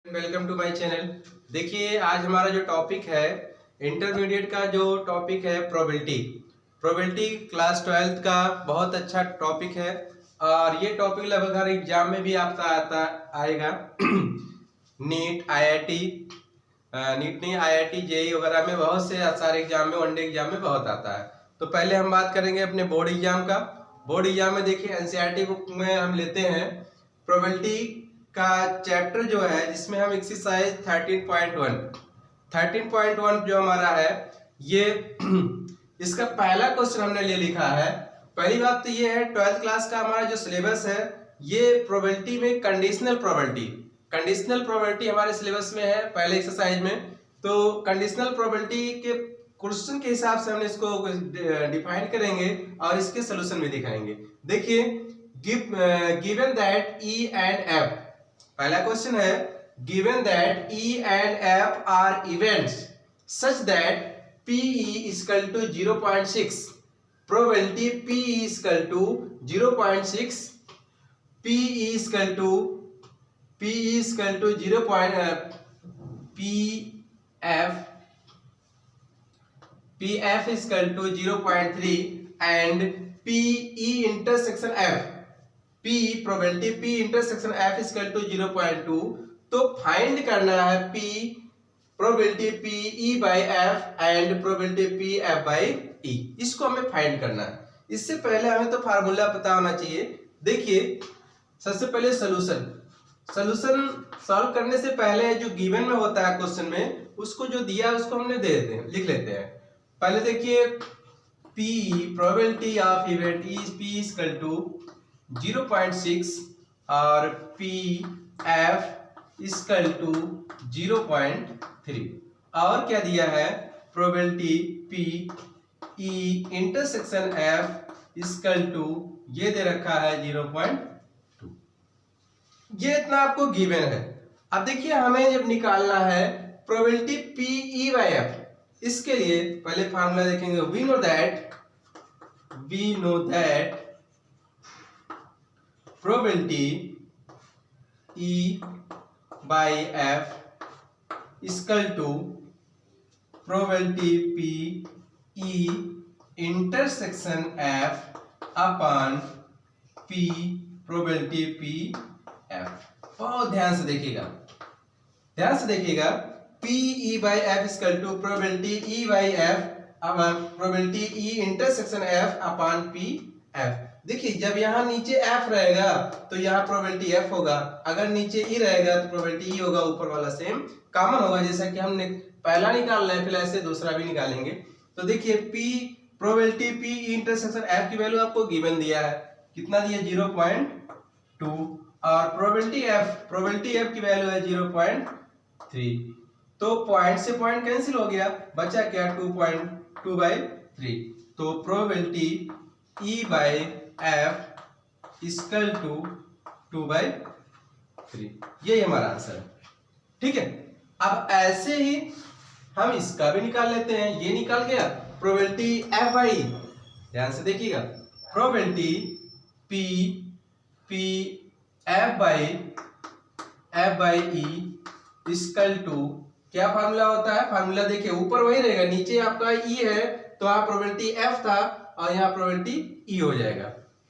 Welcome to my channel. देखिए आज हमारा जो टॉपिक है इंटरमीडिएट का जो टॉपिक है प्रोबेबिलिटी क्लास 12th का बहुत अच्छा टॉपिक है और ये टॉपिक लगभग हर एग्जाम में भी आता आएगा। नीट आईआईटी नीट नहीं आईआईटी जेई वगैरह में बहुत से सारे एग्जाम में वनडे एग्जाम में बहुत आता है। तो पहले हम बात करेंगे अपने बोर्ड एग्जाम का। बोर्ड एग्जाम में देखिए एनसीईआरटी बुक में हम लेते हैं प्रोबेबिलिटी का चैप्टर जो है जिसमें हम एक्सरसाइज 13.1 जो हमारा है ये इसका पहला क्वेश्चन हमने ले लिखा है। पहली बात तो ये है 12th क्लास का हमारा जो सिलेबस है ये प्रोबेबिलिटी में कंडीशनल प्रोबेबिलिटी हमारे सिलेबस में है पहले एक्सरसाइज में। तो कंडीशनल प्रोबेबिलिटी के क्वेश्चन के हिसाब से हमने इसको डिफाइन करेंगे और इसके सोल्यूशन भी दिखाएंगे। देखिए given that E and F, पहला क्वेश्चन है given that E and F are events such that PE is equal to 0.6, probability PE is equal to 0.6, PE is equal to 0. PF is equal to 0.3 and PE intersection F, P probability P intersection F is equal to 0.2। तो find करना है P probability P E by F and probability P F by E, इसको हमें find करना है। इससे पहले हमें तो फार्मूला पता होना चाहिए। देखिए सबसे पहले सोल्यूशन सॉल्व करने से पहले जो गिवन में होता है क्वेश्चन में उसको जो दिया है उसको हमने दे देते हैं, लिख लेते हैं। पहले देखिए P probability of event is P is equal to 0.6 और PF इक्वल टू 0.3 और क्या दिया है probability PE intersection F equal to ये दे रखा है 0.2। ये इतना आपको गिवन है। अब देखिए हमें जब निकालना है प्रोबेबिलिटी PE बाई F, इसके लिए पहले फार्मूला देखेंगे। We know that probability E by F equal to probability PE intersection F upon P probability PF। बहुत ध्यान से देखिएगा PE by F equal to probability E by F upon probability E intersection F upon PF। देखिए जब यहाँ नीचे F रहेगा तो यहाँ प्रोबेबिलिटी F होगा, अगर नीचे E रहेगा तो प्रोबेबिलिटी E होगा, ऊपर वाला सेम कॉमन होगा। जैसा कि हमने पहला निकाल रहे हैं फिर ऐसे दूसरा भी निकालेंगे। तो देखिए प्रोबेबिलिटी P इंटरसेक्शन F की वैल्यू आपको गिवन दिया है, कितना दिया 0.2 और प्रोबेबिलिटी F की वैल्यू है 0.3। तो पॉइंट से पॉइंट कैंसिल हो गया, बचा क्या 2.2/3। तो probability E by F equal to 2/3, यही हमारा आंसर है। ठीक है, अब ऐसे ही हम इसका भी निकाल लेते हैं। ये निकाल गया प्रोबेबिलिटी F बाई E, ध्यान से देखिएगा probability P F by E equal to क्या फार्मूला होता है, फार्मूला देखिए ऊपर वही रहेगा, नीचे आपका E है तो यहाँ प्रोबेबिलिटी F था और यहाँ प्रोबेबिलिटी E हो जाएगा।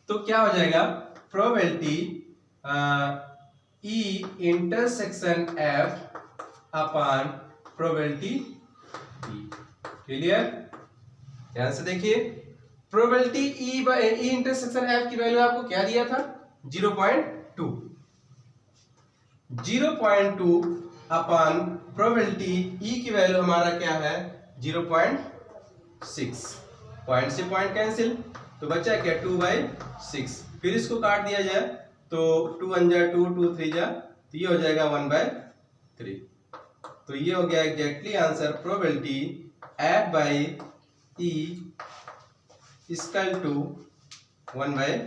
तो क्या हो जाएगा probability E intersection F upon probability E। Clear, ध्यान से देखिए प्रोबेबिलिटी E इंटरसेक्शन F की वैल्यू आपको क्या दिया था 0.2 अपॉन प्रोबेबिलिटी E की वैल्यू हमारा क्या है 0.6। पॉइंट से पॉइंट कैंसिल तो बचा क्या 2/6। फिर इसको काट दिया जाए तो 2 1 जा 2 2 3 जा, तो ये हो जाएगा 1/3। तो ये हो गया exactly answer probability F by E equal to 1/3।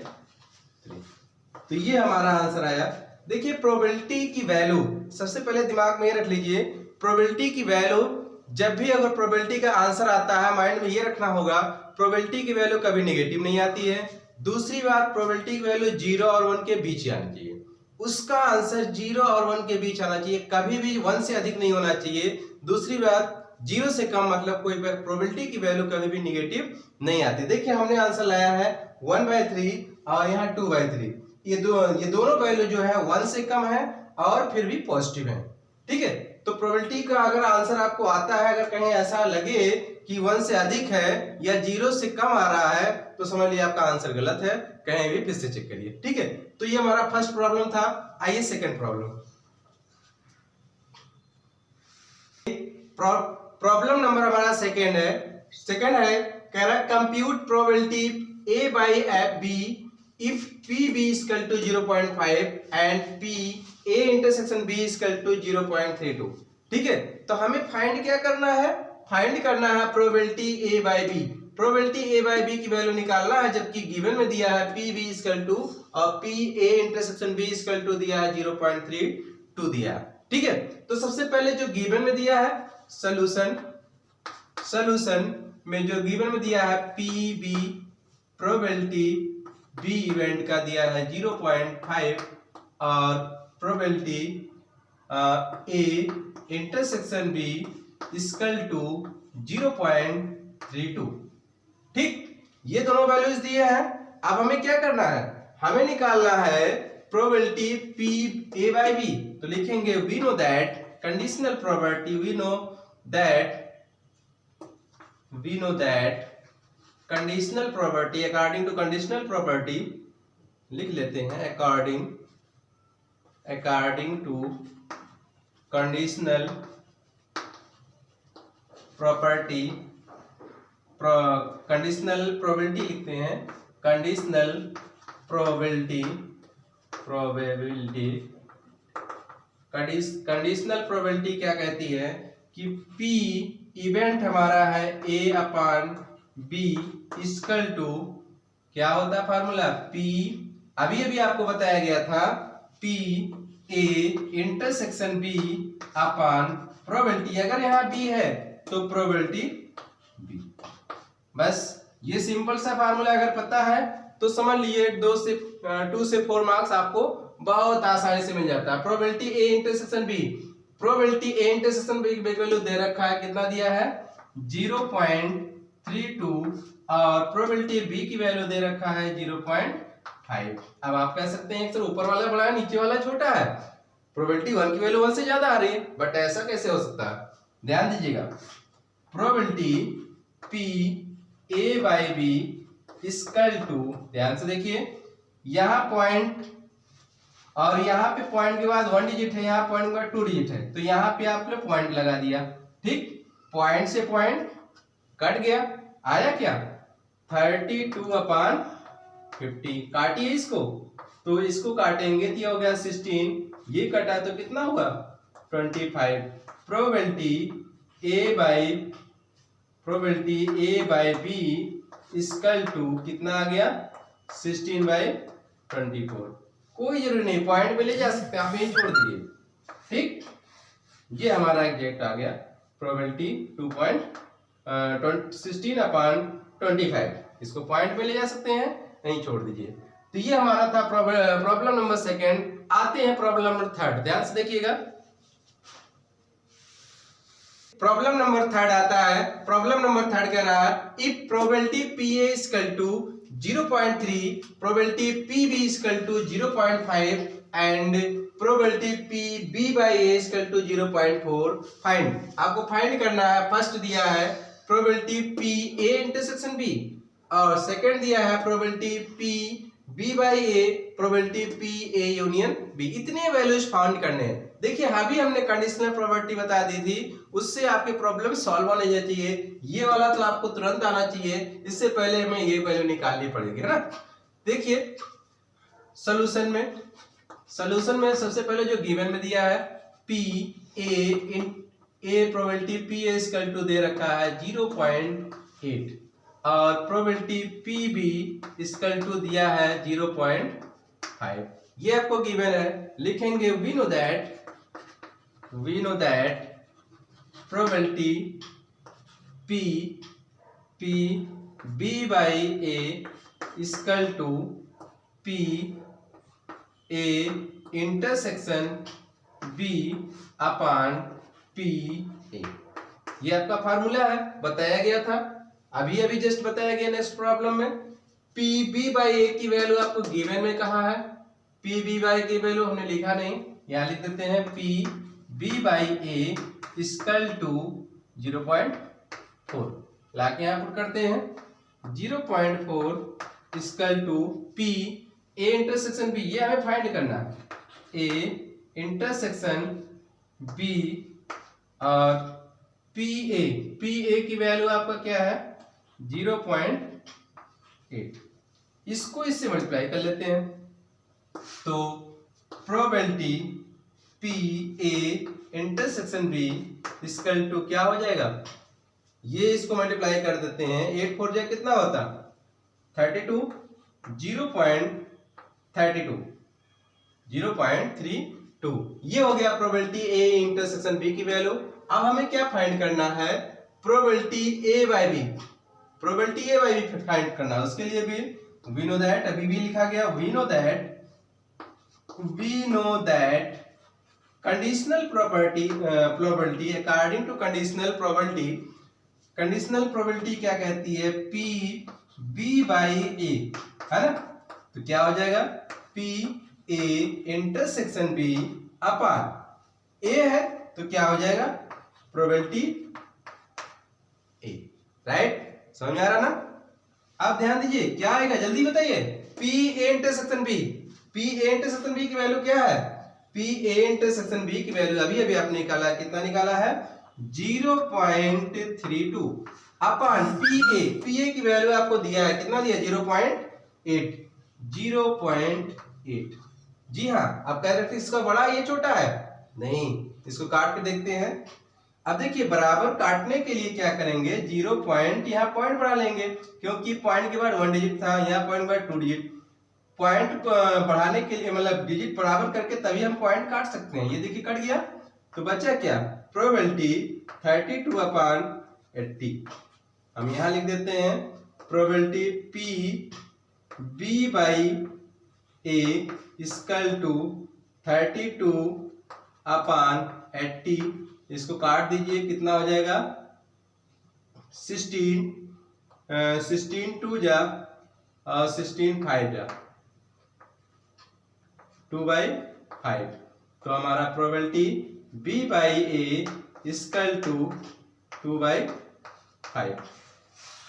तो ये हमारा आंसर आया। देखिए प्रोबेबिलिटी की वैल्यू सबसे पहले दिमाग में ये रख लीजिए, प्रोबेबिलिटी की वैल्यू जब भी अगर प्रोबेबिलिटी का आंसर आता है माइंड में ये रखना होगा प्रोबेबिलिटी की वैल्यू कभी नेगेटिव नहीं आती है। दूसरी बात प्रोबेबिलिटी की वैल्यू 0 और 1 के बीच आनी चाहिए। उसका आंसर 0 और 1 के बीच आना चाहिए, कभी भी 1 से अधिक नहीं होना चाहिए। दूसरी बात, 0 से कम मतलब कोई प्रोबेबिलिटी की वैल्यू कभी भी निगेटिव नहीं आती। देखिए हमने आंसर लाया है 1/3 और यहाँ 2/3, ये दोनों वैल्यू जो है 1 से कम है और फिर भी पॉजिटिव है। ठीक है, तो प्रोबेबिलिटी का अगर आंसर आपको आता है, अगर कहीं ऐसा लगे कि 1 से अधिक है या 0 से कम आ रहा है, तो समझ लिया आपका आंसर गलत है, कहीं भी फिर से चेक करिए। ठीक है, तो ये हमारा फर्स्ट प्रॉब्लम था। आइए सेकंड प्रॉब्लम। प्रॉब्लम नंबर हमारा सेकंड है कह रहा है compute probability A by B if PB is equal to 0.5 and P A intersection B is equal to 0.32। ठीक है, तो हमें फाइंड क्या करना है, फाइंड करना है probability A by B। Probability A by B की वैल्यू निकालना है, जबकि गिवन में दिया है PB is equal to और P A intersection B is equal to दिया है 0.32 दिया है। ठीक है, तो सबसे पहले जो गिवन में दिया है सॉल्यूशन में जो गिवन में दिया है PB प्रोबेबिलिटी B इवेंट का दिया है 0.5 और probability A intersection B equal to 0.32। ठीक, ये दोनों वैल्यूज दिए हैं। अब हमें क्या करना है, हमें निकालना है probability P A by B। तो लिखेंगे we know that conditional probability, we know that conditional probability, according to conditional probability लिख लेते हैं according to conditional property, conditional probability लिखते हैं, conditional probability कंडीशनल प्रोबेबिलिटी क्या कहती है कि P इवेंट हमारा है A upon B equal to क्या होता है फार्मूला, P अभी आपको बताया गया था P A intersection B upon probability, अगर यहाँ B है तो प्रोबेबिलिटी B। बस ये सिंपल सा फार्मूला अगर पता है तो समझ लिए 2 से 4 मार्क्स आपको बहुत आसानी से मिल जाता है। Probability A intersection B, probability A intersection B की वैल्यू दे रखा है, कितना दिया है 0.32 और प्रोबेबिलिटी B की वैल्यू दे रखा है 0.5। अब आप कह सकते हैं सर ऊपर वाला बड़ा है नीचे वाला छोटा है, प्रोबेबिलिटी 1 की वैल्यू 1 से ज्यादा आ रही है, बट ऐसा कैसे हो सकता है, ध्यान दीजिएगा। Probability P A by B equal to, ध्यान से देखिए, यहाँ पॉइंट और यहाँ पे पॉइंट के बाद 1 डिजिट है, यहाँ पॉइंट के बाद 2 डिजिट है, तो यहाँ पे आपने पॉइंट लगा दिया। ठीक, पॉइंट से पॉइंट कट गया, आया क्या 32/50। काटिए इसको, तो इसको काटेंगे तो ये हो गया 16, ये कटा तो कितना हुआ 25। Probability A by B equal to कितना आ गया 16/24। कोई जरूरी नहीं, पॉइंट पे ले जा सकते हैं आप, यही छोड़ दीजिए। ठीक, ये हमारा एग्जैक्ट आ गया प्रोबेबिलिटी 16/25, इसको पॉइंट पे ले जा सकते हैं, नहीं छोड़ दीजिए। तो ये हमारा था प्रॉब्लम नंबर सेकंड। आते हैं प्रॉब्लम नंबर थर्ड, ध्यान से देखिएगा। प्रॉब्लम नंबर थर्ड आता है, प्रॉब्लम नंबर थर्ड कह रहा है if probability PA equal to 0.3, probability PB equal to 0.5 and probability PB by A equal to 0.4 find. आपको फाइंड करना है, फर्स्ट दिया है प्रोबेबिलिटी PA इंटरसेक्शन B और सेकंड दिया है probability PB by A, probability PA union B। इतने values find करने हैं। देखिए अभी हमने कंडीशनल प्रोबेबिलिटी बता दी थी, उससे आपकी प्रॉब्लम सॉल्व होने जाती है। ये वाला तो आपको तुरंत आना चाहिए, इससे पहले हमें ये वैल्यू निकालनी पड़ेगी, है ना। देखिए सॉल्यूशन में सबसे पहले जो गिवन में दिया है A probability PA equal to दे रखा है 0.8 और प्रोबेबिलिटी PB इक्वल टू दिया है 0.5। ये आपको गिवन है, लिखेंगे we know that probability B by A equal to P A intersection B upon P A. ये आपका फार्मूला है, बताया गया था अभी अभी जस्ट बताया गया नेक्स्ट प्रॉब्लम में। पी बी बाई ए की वैल्यू आपको गिवन में कहा है, पी बी बाई की वैल्यू हमने लिखा नहीं, यहां लिख देते हैं P B by A equal to 0.4, लाके यहां पुट करते हैं 0.4 equal to P A intersection B, ये हमें फाइंड करना है, ए इंटरसेक्शन बी और पी ए की वैल्यू आपका क्या है 0.8, इसको इससे मल्टीप्लाई कर लेते हैं तो probability P A intersection B equal to क्या हो जाएगा, ये इसको मल्टीप्लाई कर देते हैं 8 4 जाए कितना होता 32, 0.32 ये हो गया प्रोबेबिलिटी ए इंटरसेक्शन बी की वैल्यू। अब हमें क्या फाइंड करना है, probability A by B, probability A by B find करना है। उसके लिए भी वी नो दैट, अभी भी लिखा गया we know that conditional probability according to conditional probability क्या कहती है, पी बी बाई ए, है ना, तो क्या हो जाएगा P A intersection B upon A है तो क्या हो जाएगा प्रोबेबिलिटी ए, राइट, समझ में आ रहा ना। आप ध्यान दीजिए क्या आएगा जल्दी बताइए, P A intersection B, P A intersection B की वैल्यू क्या है, पी ए इंटरसेक्शन बी की वैल्यू अभी अभी आपने निकाला, कितना निकाला है 0.32 अपॉन पी ए की वैल्यू आपको दिया है, कितना दिया 0.8। जी हाँ, आप कह रहे थे इसका बड़ा ये छोटा है, नहीं, इसको काट के देखते हैं। अब देखिए बराबर काटने के लिए क्या करेंगे, 0 पॉइंट यहाँ पॉइंट बढ़ा लेंगे, क्योंकि पॉइंट के बाद 1 डिजिट था, यहाँ पॉइंट के बाद 2 डिजिट, पॉइंट बढ़ाने के लिए मतलब डिजिट बराबर करके तभी हम पॉइंट काट सकते हैं। ये देखिए कट गया तो बचा क्या, प्रोबेबिलिटी 32 अपॉन 80, हम यहाँ लिख देते हैं probability P B by A equal to 32 upon 80, इसको काट दीजिए कितना हो जाएगा 16 2 जा और 16 5 जा 2/5, तो हमारा probability b by A equal to 2/5,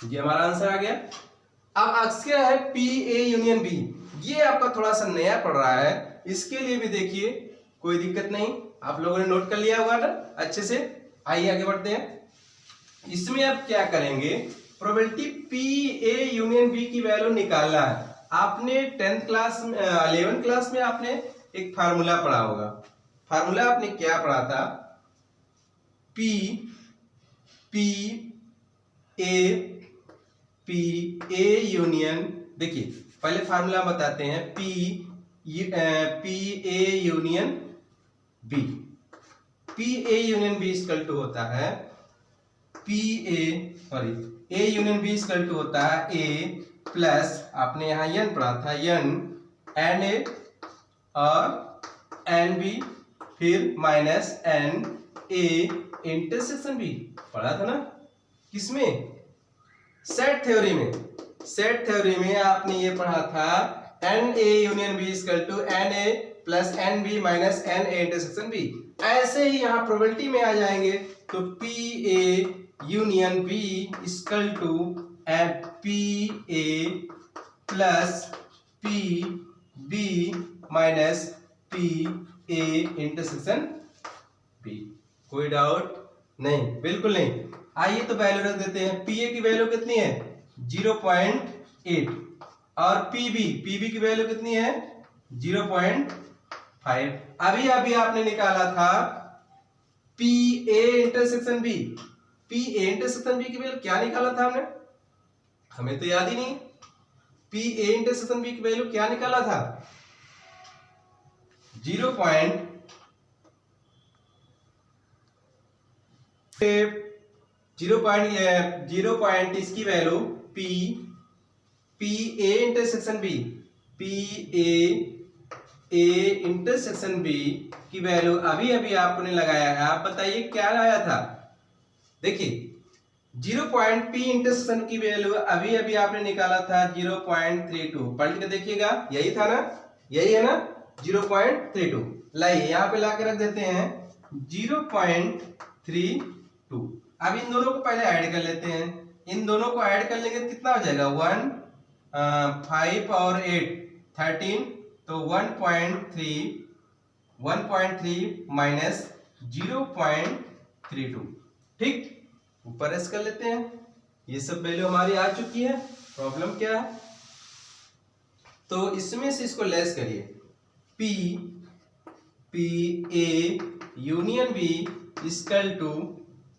ये हमारा आंसर आ गया। अब अक्सर है पी ए यूनियन बी, ये आपका थोड़ा सा नया पड़ रहा है, इसके लिए भी देखिए कोई दिक्कत नहीं, आप लोगों ने नोट कर लिया होगा ना अच्छे से। आइए आगे बढ़ते हैं, इसमें आप क्या करेंगे, probability P A union B की वैल्यू निकालना है। आपने 10th क्लास में 11th क्लास में आपने एक फार्मूला पढ़ा होगा, फार्मूला आपने क्या पढ़ा था, पी ए यूनियन, देखिए पहले फार्मूला बताते हैं, P A union B, P A union B equal to होता है A union B equal to होता है ए प्लस, आपने यहाँ एन पढ़ा था, एन ए और एन बी, फिर minus n A intersection B, पढ़ा था ना किसमें, सेट थ्योरी में। सेट थ्योरी में आपने ये पढ़ा था n A union B equal to n A plus n B minus n A intersection B. ऐसे ही यहाँ प्रोबेबिलिटी में आ जाएंगे तो P A union B equal to P A plus P B minus P A intersection B. कोई doubt नहीं, बिल्कुल नहीं। आइए तो वैल्यू रख देते हैं, पी ए की वैल्यू कितनी है 0.8 और पी बी की वैल्यू कितनी है 0.5। अभी अभी आपने निकाला था P A intersection B, P A intersection B की वैल्यू क्या निकाला था हमने, हमें तो याद ही नहीं। पी ए इंटरसेक्शन बी की वैल्यू क्या निकाला था 0. इसकी value P A intersection B, P A A intersection B की वैल्यू अभी अभी आपने लगाया है, आप बताइए क्या आया था। देखिए 0. P इंटरसेक्शन की वैल्यू अभी अभी आपने निकाला था 0.32, पलट के देखिएगा, यही था ना, यही है ना 0.32। लाइए यहाँ पे ला के रख देते हैं 0.32। अब इन दोनों को पहले ऐड कर लेते हैं, इन दोनों को ऐड कर लेंगे तो कितना हो जाएगा 1 5 और 8 13, तो 1.3 माइनस 0.32। ठीक, ऊपर एस कर लेते हैं, ये सब वैल्यू हमारी आ चुकी है। प्रॉब्लम क्या है, तो इसमें से इसको लेस करिए, P A union B equal to,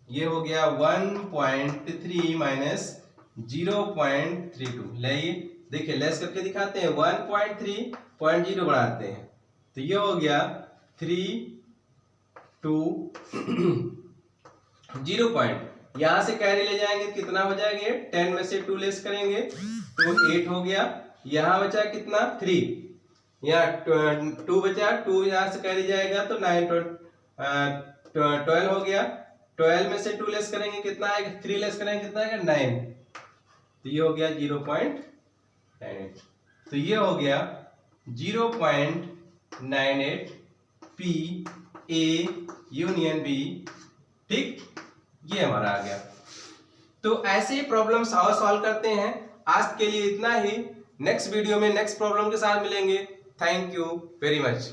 ये हो गया 1.3 माइनस 0.32। लाइए देखिए लेस करके दिखाते हैं, 1.3 0.0 बढ़ाते हैं, तो ये हो गया 3 2 0. यहां से कैरी ले जाएंगे कितना हो जाएंगे, 10 में से 2 लेस करेंगे तो 8 हो गया। यहां बचा कितना 3, यहाँ 2 बचा, 2 यहां से कैरी जाएगा तो 9 12 हो गया। 12 में से 2 लेस करेंगे कितना आएगा, 3 लेस करेंगे कितना आएगा 9, तो ये हो गया 0.98। तो ये हो गया 0.98 पी ए यूनियन बी। ठीक, ये हमारा आ गया। तो ऐसे ही प्रॉब्लम्स और सॉल्व करते हैं। आज के लिए इतना ही, नेक्स्ट वीडियो में नेक्स्ट प्रॉब्लम के साथ मिलेंगे। Thank you very much.